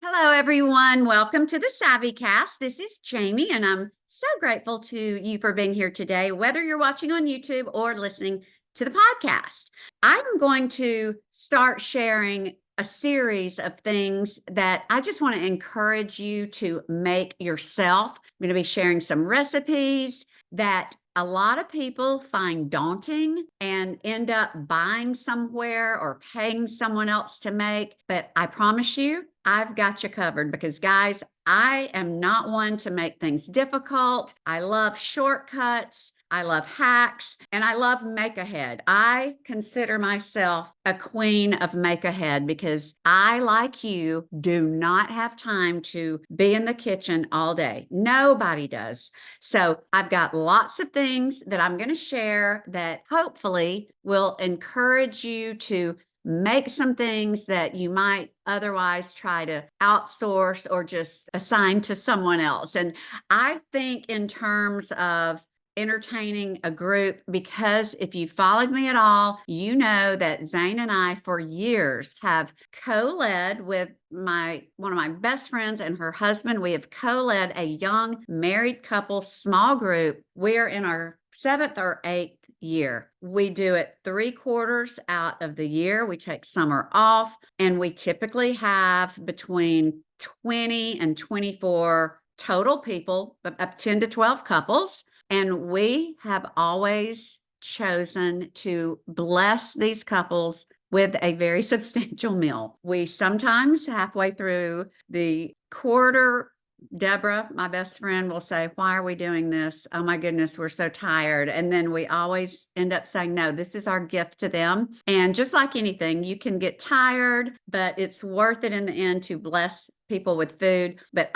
Hello, everyone. Welcome to the SavvyCast. This is Jamie, and I'm so grateful to you for being here today, whether you're watching on YouTube or listening to the podcast. I'm going to start sharing a series of things that I just want to encourage you to make yourself. I'm going to be sharing some recipes that a lot of people find daunting and end up buying somewhere or paying someone else to make. But I promise you, I've got you covered because, guys, I am not one to make things difficult. I love shortcuts. I love hacks, and I love make ahead. I consider myself a queen of make ahead because I, like you, do not have time to be in the kitchen all day. Nobody does. So I've got lots of things that I'm going to share that hopefully will encourage you to make some things that you might otherwise try to outsource or just assign to someone else. And I think in terms of entertaining a group, because if you followed me at all, you know that Zane and I for years have co-led with one of my best friends and her husband. We have co-led a young married couple small group. We're in our 7th or 8th year. We do it 3/4 out of the year. We take summer off, and we typically have between 20 and 24 total people, up 10 to 12 couples. And we have always chosen to bless these couples with a very substantial meal. We sometimes, halfway through the quarter, Deborah, my best friend, will say, "Why are we doing this? Oh my goodness, we're so tired." And then we always end up saying, "No, this is our gift to them." And just like anything, you can get tired, but it's worth it in the end to bless people with food. But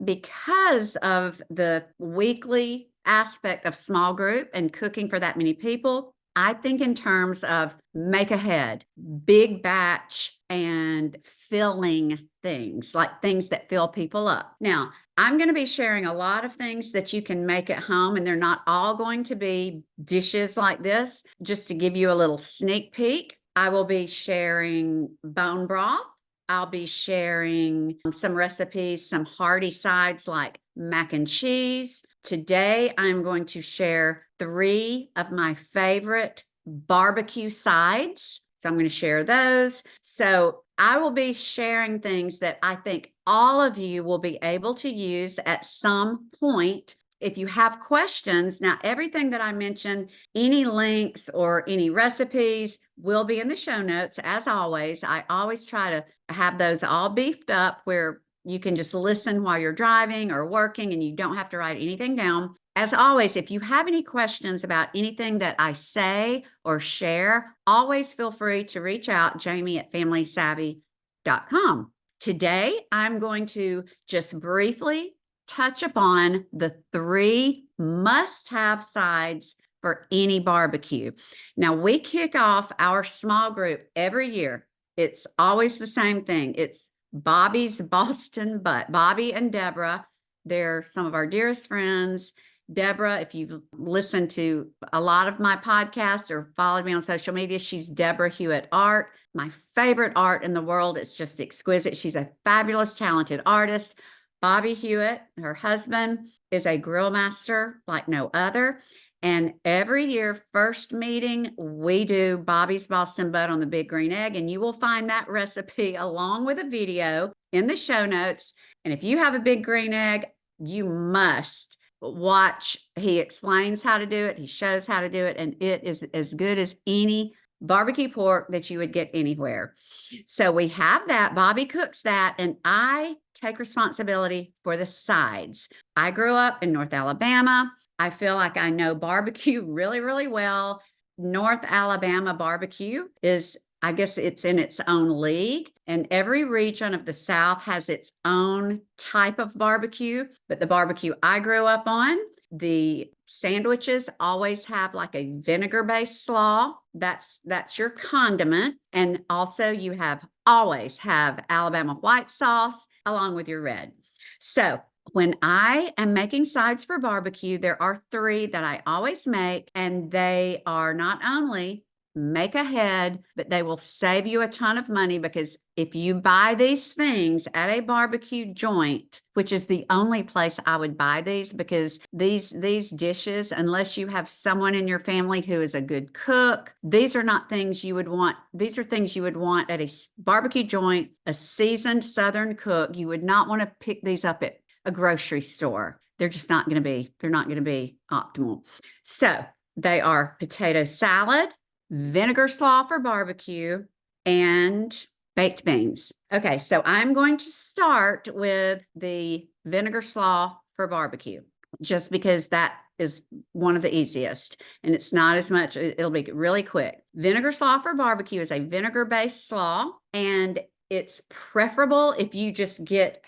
because of the weekly aspect of small group and cooking for that many people, I think in terms of make ahead, big batch, and filling things, like things that fill people up. Now, I'm going to be sharing a lot of things that you can make at home, and they're not all going to be dishes like this. Just to give you a little sneak peek, I will be sharing bone broth. I'll be sharing some recipes, some hearty sides like mac and cheese. Today, I'm going to share 3 of my favorite barbecue sides. So I'm going to share those. So I will be sharing things that I think all of you will be able to use at some point. If you have questions, now everything that I mentioned, any links or any recipes will be in the show notes. As always, I always try to have those all beefed up where you can just listen while you're driving or working and you don't have to write anything down. As always, if you have any questions about anything that I say or share, always feel free to reach out, jamie@familysavvy.com. Today, I'm going to just briefly touch upon the 3 must-have sides for any barbecue. Now, we kick off our small group every year. It's always the same thing. It's Bobby's Boston Butt. Bobby and Deborah, they're some of our dearest friends. Deborah, if you've listened to a lot of my podcasts or followed me on social media, she's Deborah Hewitt Art. My favorite art in the world. It's just exquisite. She's a fabulous, talented artist. Bobby Hewitt, her husband, is a grill master like no other. And every year, first meeting, we do Bobby's Boston Butt on the Big Green Egg. And you will find that recipe along with a video in the show notes. And if you have a big green egg, you must watch. He explains how to do it. He shows how to do it. And it is as good as any barbecue pork that you would get anywhere. So we have that. Bobby cooks that. And I take responsibility for the sides. I grew up in North Alabama. I feel like I know barbecue really, really well. North Alabama barbecue is, I guess it's in its own league, and every region of the South has its own type of barbecue. But the barbecue I grew up on The sandwiches always have like a vinegar-based slaw. That's your condiment. And also you always have Alabama white sauce along with your red. So when I am making sides for barbecue, there are 3 that I always make, and they are not only make ahead, but they will save you a ton of money, because if you buy these things at a barbecue joint, which is the only place I would buy these, because these dishes, unless you have someone in your family who is a good cook, these are not things you would want. These are things you would want at a barbecue joint, a seasoned Southern cook. You would not want to pick these up at a grocery store. They're just not going to be, they're not going to be optimal. So they are potato salad, vinegar slaw for barbecue, and baked beans. Okay, so I'm going to start with the vinegar slaw for barbecue, just because that is one of the easiest, and it's not as much, it'll be really quick. Vinegar slaw for barbecue is a vinegar-based slaw, and it's preferable if you just get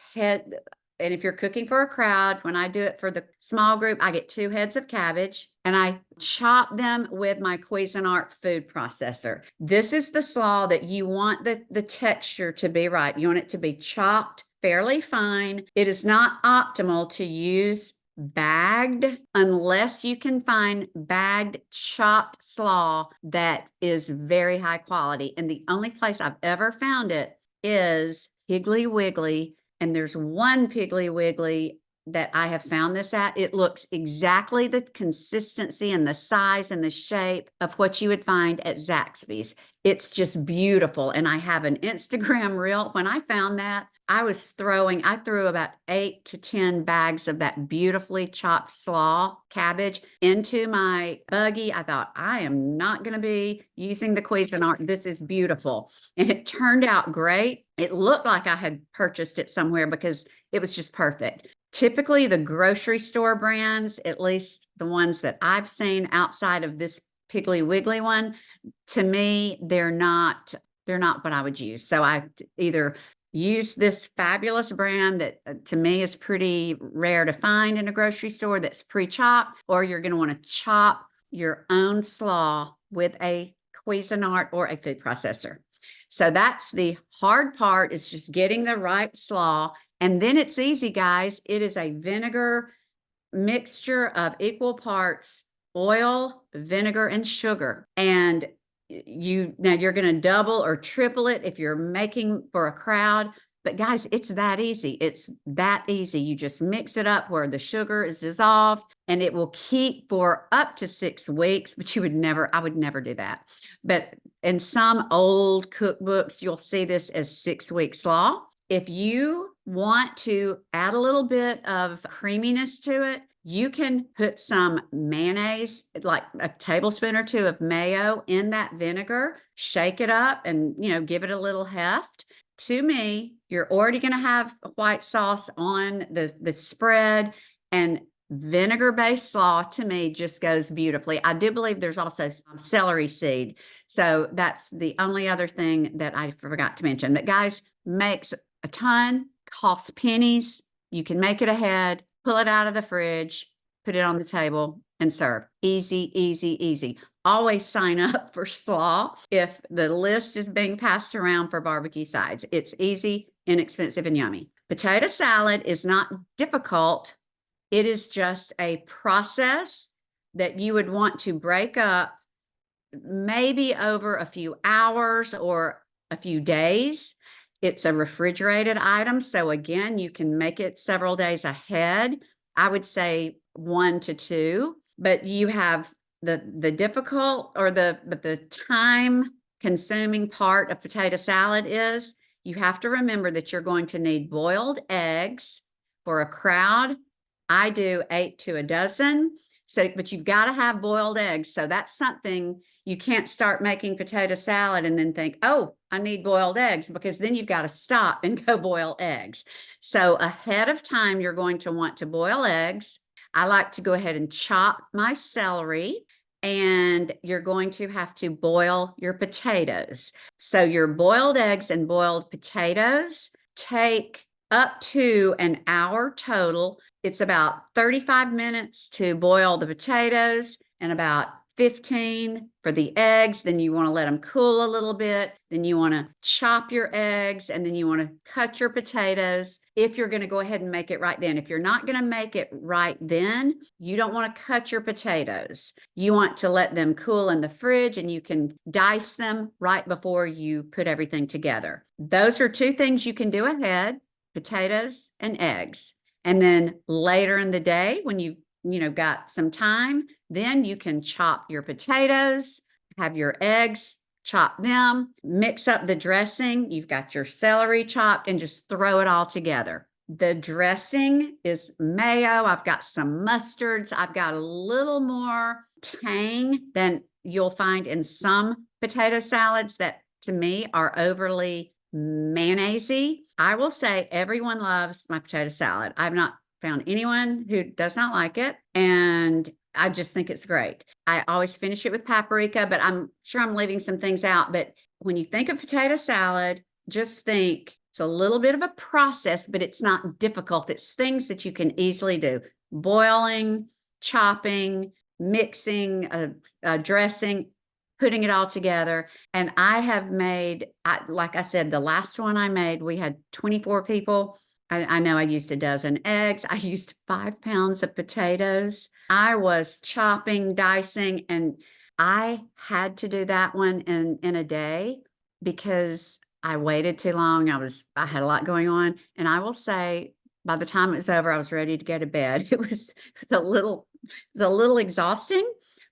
and if you're cooking for a crowd, when I do it for the small group, I get 2 heads of cabbage and I chop them with my Cuisinart food processor. This is the slaw that you want the texture to be right. You want it to be chopped fairly fine. It is not optimal to use bagged unless you can find bagged chopped slaw that is very high quality. And the only place I've ever found it is Piggly Wiggly. And there's one Piggly Wiggly that I have found this at. It looks exactly the consistency and the size and the shape of what you would find at Zaxby's. It's just beautiful. And I have an Instagram reel. When I found that, I threw about 8 to 10 bags of that beautifully chopped slaw cabbage into my buggy. I thought, I am not going to be using the Cuisinart. This is beautiful. And it turned out great. It looked like I had purchased it somewhere because it was just perfect. Typically, the grocery store brands, at least the ones that I've seen outside of this Piggly Wiggly one, to me, they're not what I would use. So I either use this fabulous brand that to me is pretty rare to find in a grocery store that's pre-chopped, or you're going to want to chop your own slaw with a Cuisinart or a food processor. So that's the hard part, is just getting the right slaw. And then it's easy, guys. It is a vinegar mixture of equal parts oil, vinegar, and sugar. And now you're going to double or triple it if you're making for a crowd. But guys, it's that easy. It's that easy. You just mix it up where the sugar is dissolved, and it will keep for up to 6 weeks, but I would never do that. But in some old cookbooks, you'll see this as 6-week slaw. If you want to add a little bit of creaminess to it, you can put some mayonnaise, like a tablespoon or 2 of mayo in that vinegar, shake it up, and, give it a little heft. To me, you're already going to have white sauce on the spread, and vinegar-based slaw to me just goes beautifully. I do believe there's also some celery seed. So that's the only other thing that I forgot to mention. But guys, makes a ton, costs pennies. You can make it ahead, pull it out of the fridge, put it on the table, and serve. Easy, easy, easy. Always sign up for slaw if the list is being passed around for barbecue sides. It's easy, inexpensive, and yummy. Potato salad is not difficult. It is just a process that you would want to break up maybe over a few hours or a few days. It's a refrigerated item. So again, you can make it several days ahead. I would say 1 to 2, but you have the difficult or the time consuming part of potato salad is you have to remember that you're going to need boiled eggs. For a crowd, I do 8 to a dozen. So, but you've got to have boiled eggs. So that's something you can't start making potato salad and then think, oh, I need boiled eggs, because then you've got to stop and go boil eggs. So ahead of time, you're going to want to boil eggs. I like to go ahead and chop my celery, and you're going to have to boil your potatoes. So your boiled eggs and boiled potatoes take up to an hour total. It's about 35 minutes to boil the potatoes and about 15 for the eggs. Then you want to let them cool a little bit. Then you want to chop your eggs and then you want to cut your potatoes if you're going to go ahead and make it right then. If you're not going to make it right then, you don't want to cut your potatoes. You want to let them cool in the fridge and you can dice them right before you put everything together. Those are two things you can do ahead: potatoes and eggs. And then later in the day, when you've got some time, then you can chop your potatoes, have your eggs, chop them, mix up the dressing. You've got your celery chopped and just throw it all together. The dressing is mayo. I've got some mustards. I've got a little more tang than you'll find in some potato salads that to me are overly mayonnaisey. I will say everyone loves my potato salad. I've not found anyone who does not like it, and I just think it's great. I always finish it with paprika, but I'm sure I'm leaving some things out. But when you think of potato salad, just think it's a little bit of a process, but it's not difficult. It's things that you can easily do: boiling, chopping, mixing, dressing, putting it all together. And I have made, like I said, the last one I made, we had 24 people. I know I used a dozen eggs. I used 5 pounds of potatoes. I was chopping, dicing, and I had to do that one in a day because I waited too long. I had a lot going on. And I will say, by the time it was over, I was ready to go to bed. It was a little exhausting,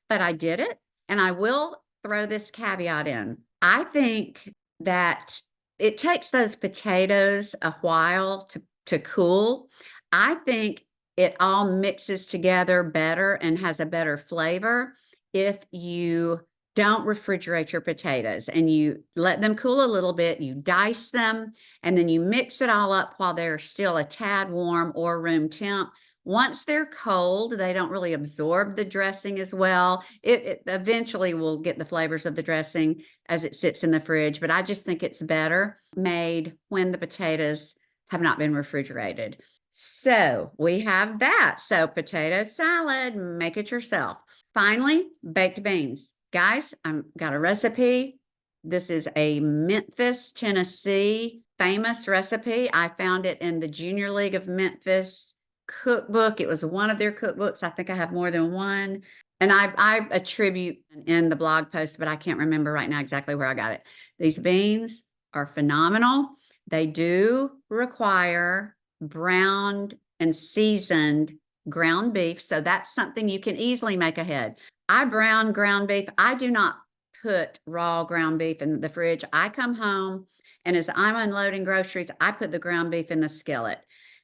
but I did it. And I will throw this caveat in. I think that it takes those potatoes a while to cool. I think it all mixes together better and has a better flavor if you don't refrigerate your potatoes and you let them cool a little bit, you dice them, and then you mix it all up while they're still a tad warm or room temp. Once they're cold, they don't really absorb the dressing as well. It eventually will get the flavors of the dressing as it sits in the fridge, but I just think it's better made when the potatoes have not been refrigerated. So we have that. So potato salad, make it yourself. Finally, baked beans. Guys, I've got a recipe. This is a Memphis, Tennessee famous recipe. I found it in the Junior League of Memphis cookbook. It was one of their cookbooks. I think I have more than one. And I attribute in the blog post, but I can't remember right now exactly where I got it. These beans are phenomenal. They do require browned and seasoned ground beef. So that's something you can easily make ahead. I brown ground beef. I do not put raw ground beef in the fridge. I come home and as I'm unloading groceries, I put the ground beef in the skillet.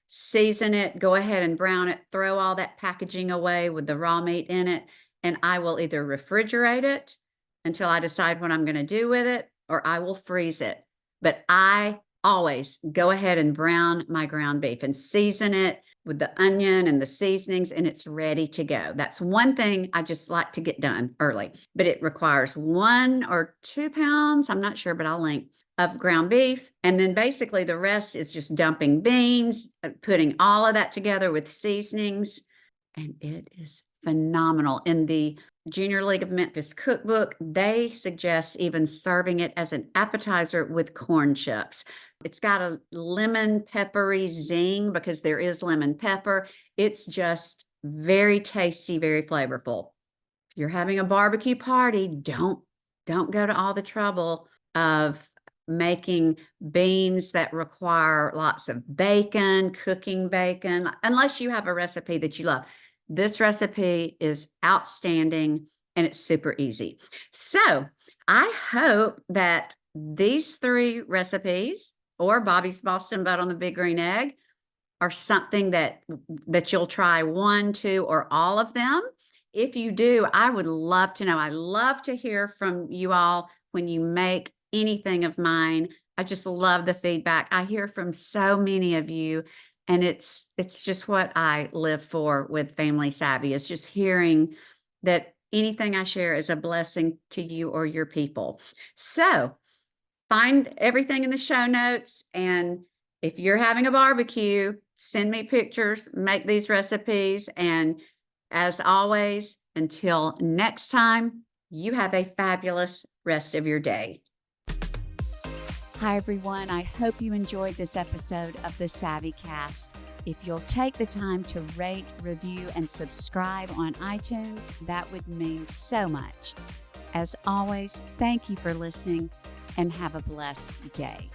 Season it, go ahead and brown it, throw all that packaging away with the raw meat in it, and I will either refrigerate it until I decide what I'm going to do with it, or I will freeze it. But I always go ahead and brown my ground beef and season it with the onion and the seasonings, and it's ready to go. That's one thing I just like to get done early, but it requires 1 or 2 pounds, I'm not sure, but I'll link, of ground beef. And then basically the rest is just dumping beans, putting all of that together with seasonings, and it is phenomenal. In the Junior League of Memphis cookbook, they suggest even serving it as an appetizer with corn chips. It's got a lemon peppery zing because there is lemon pepper. It's just very tasty, very flavorful. If you're having a barbecue party, don't go to all the trouble of making beans that require lots of bacon, cooking bacon, unless you have a recipe that you love. This recipe is outstanding and it's super easy. So I hope that these 3 recipes or Bobby's Boston butt on the big green egg are something that you'll try 1, 2, or all of them. If you do, I would love to know. I love to hear from you all when you make anything of mine. I just love the feedback. I hear from so many of you, and it's just what I live for with Family Savvy. It's just hearing that anything I share is a blessing to you or your people. So find everything in the show notes, and If you're having a barbecue, send me pictures, make these recipes. And as always, until next time, you have a fabulous rest of your day. Hi, everyone. I hope you enjoyed this episode of the SavvyCast. If you'll take the time to rate, review, and subscribe on iTunes, that would mean so much. As always, thank you for listening and have a blessed day.